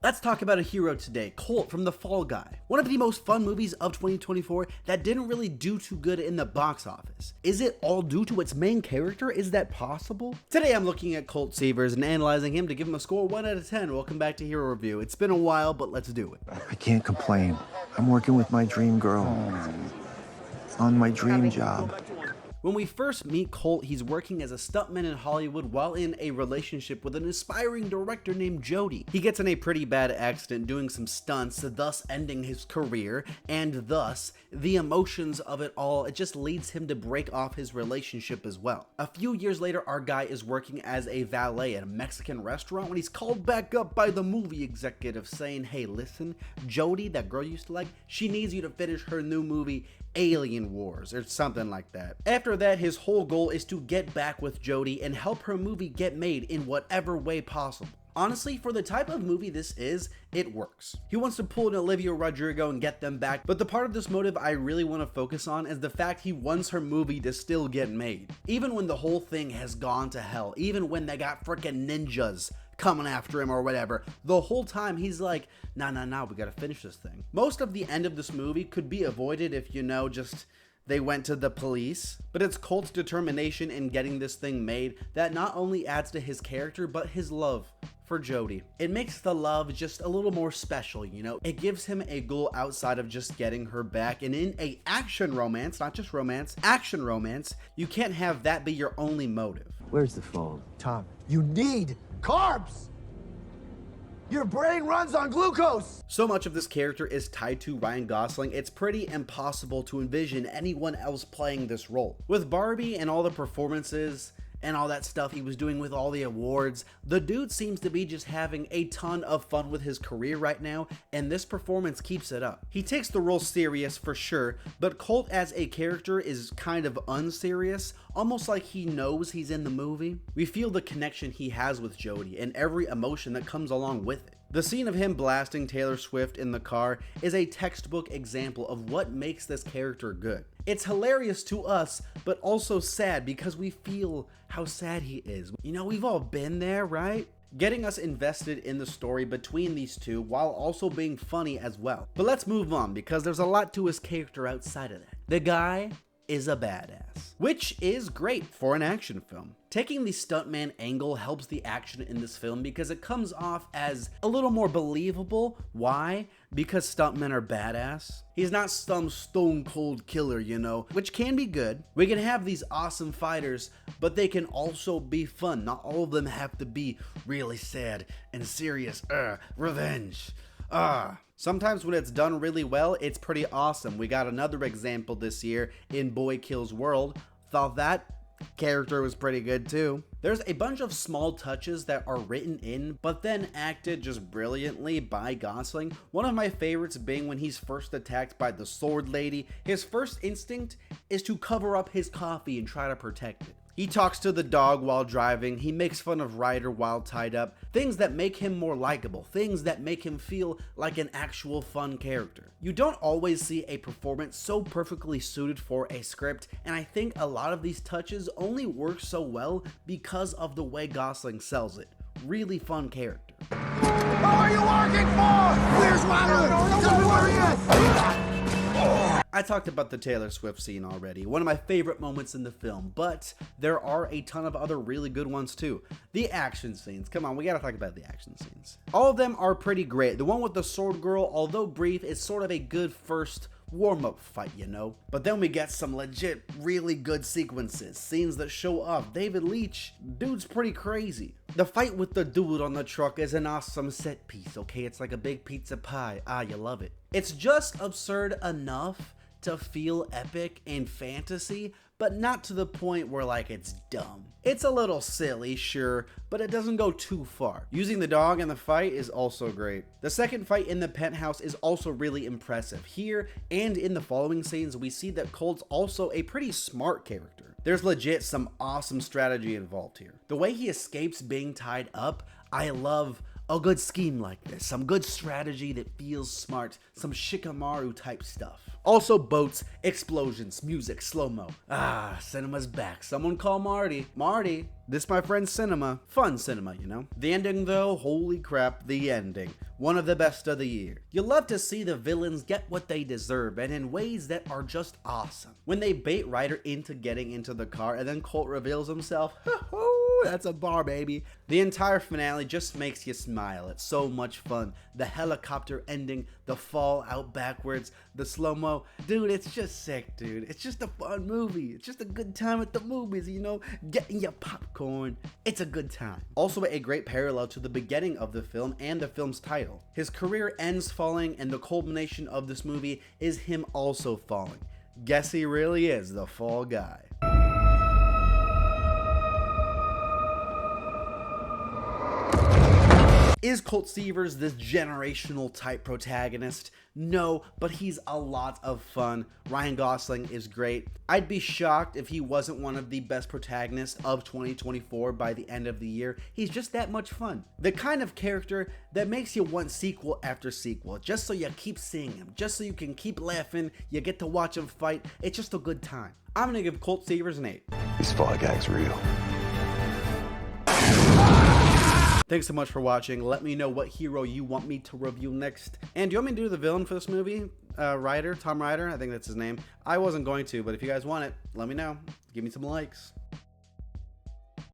Let's talk about a hero today, Colt from The Fall Guy. One of the most fun movies of 2024 that didn't really do too good in the box office. Is it all due to its main character? Is that possible? Today I'm looking at Colt Seavers and analyzing him to give him a score 1 out of 10. Welcome back to Hero Review. It's been a while, but let's do it. I can't complain. I'm working with my dream girl on my dream job. When we first meet Colt, he's working as a stuntman in Hollywood while in a relationship with an aspiring director named Jody. He gets in a pretty bad accident doing some stunts, thus ending his career, and thus, the emotions of it all, it just leads him to break off his relationship as well. A few years later, our guy is working as a valet at a Mexican restaurant when he's called back up by the movie executive saying, hey listen, Jody, that girl you used to like, she needs you to finish her new movie, Alien Wars, or something like that. After that, his whole goal is to get back with Jody and help her movie get made in whatever way possible. Honestly, for the type of movie this is, it works. He wants to pull an Olivia Rodrigo and get them back, but the part of this motive I really want to focus on is the fact he wants her movie to still get made. Even when the whole thing has gone to hell, even when they got freaking ninjas coming after him or whatever, the whole time he's like, nah, we gotta finish this thing. Most of the end of this movie could be avoided if, you know, just they went to the police, but it's Colt's determination in getting this thing made that not only adds to his character, but his love for Jody. It makes the love just a little more special, you know? It gives him a goal outside of just getting her back, and in a action romance, not just romance, action romance, you can't have that be your only motive. Where's the phone? Tom, you need carbs! Your brain runs on glucose! So much of this character is tied to Ryan Gosling, it's pretty impossible to envision anyone else playing this role. With Barbie and all the performances and all that stuff he was doing with all the awards, the dude seems to be just having a ton of fun with his career right now, and this performance keeps it up. He takes the role serious for sure, but Colt as a character is kind of unserious, almost like he knows he's in the movie. We feel the connection he has with Jody and every emotion that comes along with it. The scene of him blasting Taylor Swift in the car is a textbook example of what makes this character good. It's hilarious to us, but also sad because we feel how sad he is. You know, we've all been there, right? Getting us invested in the story between these two while also being funny as well. But let's move on because there's a lot to his character outside of that. The guy is a badass, which is great for an action film. Taking the stuntman angle helps the action in this film because it comes off as a little more believable. Why? Because stuntmen are badass. He's not some stone cold killer, you know, which can be good. We can have these awesome fighters, but they can also be fun. Not all of them have to be really sad and serious. Revenge. Sometimes when it's done really well, it's pretty awesome. We got another example this year in Boy Kills World. Thought that character was pretty good too. There's a bunch of small touches that are written in, but then acted just brilliantly by Gosling. One of my favorites being when he's first attacked by the sword lady. His first instinct is to cover up his coffee and try to protect it. He talks to the dog while driving, he makes fun of Ryder while tied up, things that make him more likable, things that make him feel like an actual fun character. You don't always see a performance so perfectly suited for a script, and I think a lot of these touches only work so well because of the way Gosling sells it. Really fun character. Who are you working for? Where's Ryder? Tell me where he is! I talked about the Taylor Swift scene already, one of my favorite moments in the film, but there are a ton of other really good ones too. The action scenes, come on, we gotta talk about the action scenes. All of them are pretty great. The one with the sword girl, although brief, is sort of a good first warm-up fight, you know? But then we get some legit, really good sequences, scenes that show off David Leitch. Dude's pretty crazy. The fight with the dude on the truck is an awesome set piece, okay? It's like a big pizza pie. You love it. It's just absurd enough to feel epic and fantasy, but not to the point where like it's dumb. It's a little silly, sure, but it doesn't go too far. Using the dog in the fight is also great. The second fight in the penthouse is also really impressive. Here and in the following scenes, we see that Colt's also a pretty smart character. There's legit some awesome strategy involved here. The way he escapes being tied up, I love a good scheme like this, some good strategy that feels smart, some Shikamaru type stuff. Also boats, explosions, music, slow-mo. Ah, cinema's back. Someone call Marty. Marty, this my friend cinema. Fun cinema, you know? The ending though, holy crap, the ending. One of the best of the year. You love to see the villains get what they deserve, and in ways that are just awesome. When they bait Ryder into getting into the car and then Colt reveals himself, that's a bar, baby. The entire finale just makes you smile. It's so much fun. The helicopter ending, the fall out backwards, the slow-mo. Dude, it's just sick, dude. It's just a fun movie. It's just a good time at the movies, you know? Getting your popcorn. It's a good time. Also a great parallel to the beginning of the film and the film's title. His career ends falling, and the culmination of this movie is him also falling. Guess he really is the fall guy. Is Colt Seavers this generational type protagonist? No, but he's a lot of fun. Ryan Gosling is great. I'd be shocked if he wasn't one of the best protagonists of 2024 by the end of the year. He's just that much fun. The kind of character that makes you want sequel after sequel, just so you keep seeing him, just so you can keep laughing, you get to watch him fight. It's just a good time. I'm gonna give Colt Seavers an 8. This fall guy's real. Thanks so much for watching. Let me know what hero you want me to review next. And do you want me to do the villain for this movie? Ryder, Tom Ryder, I think that's his name. I wasn't going to, but if you guys want it, let me know. Give me some likes.